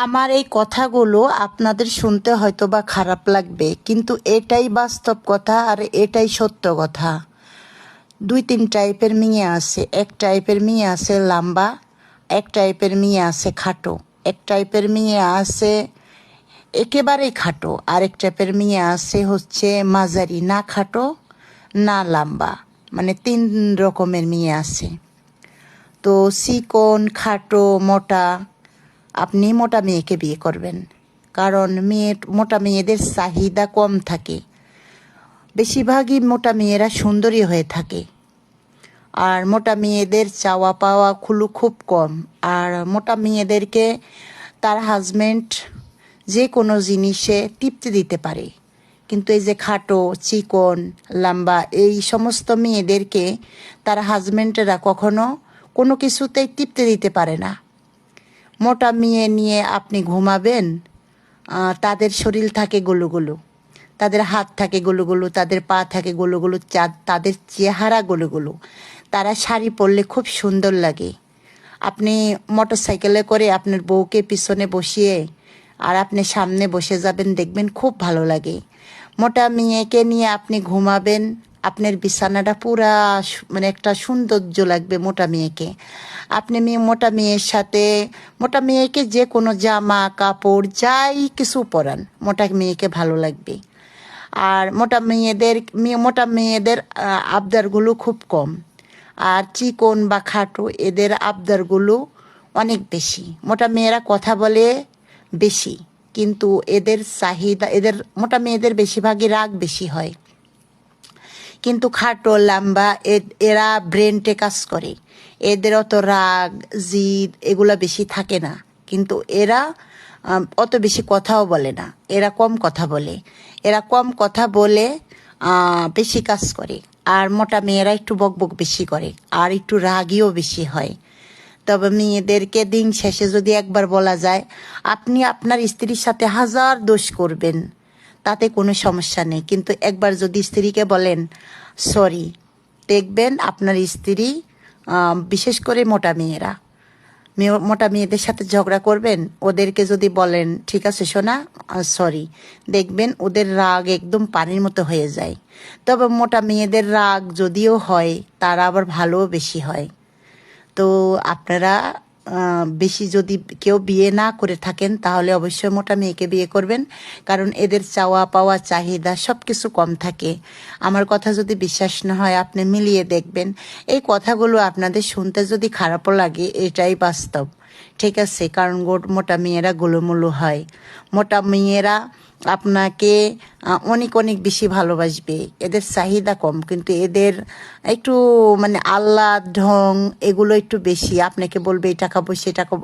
আমার এই কথাগুলো আপনাদের শুনতে হয়তো বা খারাপ লাগবে, কিন্তু এটাই বাস্তব কথা আর এটাই সত্য কথা। দুই তিন টাইপের মেয়ে আছে। এক টাইপের মেয়ে আছে লম্বা, এক টাইপের মেয়ে আছে খাটো, এক টাইপের মেয়ে আছে একেবারেই খাটো, আরেক টাইপের মেয়ে আছে হচ্ছে মাঝারি, না খাটো না লম্বা, মানে তিন রকমের মেয়ে আছে। তো চিকন, খাটো, মোটা, আপনি মোটা মেয়েকে বিয়ে করবেন, কারণ মোটা মেয়েদের চাহিদা কম থাকে। বেশিরভাগই মোটা মেয়েরা সুন্দরী হয়ে থাকে, আর মোটা মেয়েদের চাওয়া পাওয়া খুব কম। আর মোটা মেয়েদেরকে তার হাজব্যান্ড যে কোনো জিনিসে তৃপ্তি দিতে পারে, কিন্তু এই যে খাটো, চিকন, লম্বা এই সমস্ত মেয়েদেরকে তার হাজব্যান্ডেরা কখনো কোনো কিছুতেই তৃপ্তি দিতে পারে না। মোটা মেয়ে নিয়ে আপনি ঘুমাবেন, তাদের শরীর থাকে গুলুগুলু, তাদের হাত থাকে গুলুগুলু, তাদের পা থাকে গুলুগুলু, তাদের চেহারা গুলুগুলু। তারা শাড়ি পরলে খুব সুন্দর লাগে। আপনি মোটর সাইকেলে করে আপনার বউকে পিছনে বসিয়ে আর আপনি সামনে বসে যাবেন, দেখবেন খুব ভালো লাগে। মোটা মেয়েকে নিয়ে আপনি ঘুমাবেন, আপনার বিছানাটা পুরা মানে একটা সৌন্দর্য লাগবে মোটা মেয়েকে। আপনি মোটা মেয়ের সাথে, মোটা মেয়েকে যে কোনো জামা কাপড় যাই কিছু পরান, মোটা মেয়েকে ভালো লাগবে। আর মোটা মেয়েদের আবদারগুলো খুব কম, আর চিকন বা খাটো এদের আবদারগুলো অনেক বেশি। মোটা মেয়েরা কথা বলে বেশি, কিন্তু এদের চাহিদা, মোটা মেয়েদের বেশিরভাগই রাগ বেশি হয়। কিন্তু খাটো লম্বা এরা ব্রেনটে কাজ করে, এদের অত রাগ জিদ এগুলা বেশি থাকে না, কিন্তু এরা অত বেশি কথাও বলে না, এরা কম কথা বলে। এরা কম কথা বলে বেশি কাজ করে। আর মোটা মেয়েরা একটু বকবক বেশি করে আর একটু রাগীও বেশি হয়। তবে মেয়েদেরকে দিন শেষে যদি একবার বলা যায়, আপনি আপনার স্ত্রীর সাথে 1000 দোষ করবেন, তাতে কোনো সমস্যা নেই, কিন্তু একবার যদি স্ত্রীকে বলেন সরি, দেখবেন আপনার স্ত্রী, বিশেষ করে মোটা মেয়েদের সাথে ঝগড়া করবেন, ওদেরকে যদি বলেন ঠিক আছে সোনা সরি, দেখবেন ওদের রাগ একদম পানির মতো হয়ে যায়। তবে মোটা মেয়েদের রাগ যদিও হয়, তারা আবার ভালোও বেশি হয়। তো আপনারা বেশি যদি কেউ বিয়ে না করে থাকেন, তাহলে অবশ্যই মোটা মেয়েকে বিয়ে করবেন, কারণ এদের চাওয়া পাওয়া চাহিদা সব কিছু কম থাকে। আমার কথা যদি বিশ্বাস না হয়, আপনি মিলিয়ে দেখবেন। এই কথাগুলো আপনাদের শুনতে যদি খারাপও লাগে, এটাই বাস্তব, ঠিক আছে? কারণ মোটা মেয়েরা গোলুমোলু হয়। মোটা মেয়েরা আপনাকে অনেক অনেক বেশি ভালোবাসবে, এদের চাহিদা কম, কিন্তু এদের একটু মানে আহ্লাদ ঢং এগুলো একটু বেশি। আপনাকে বলবে এটা খাবো সেটা খাবো।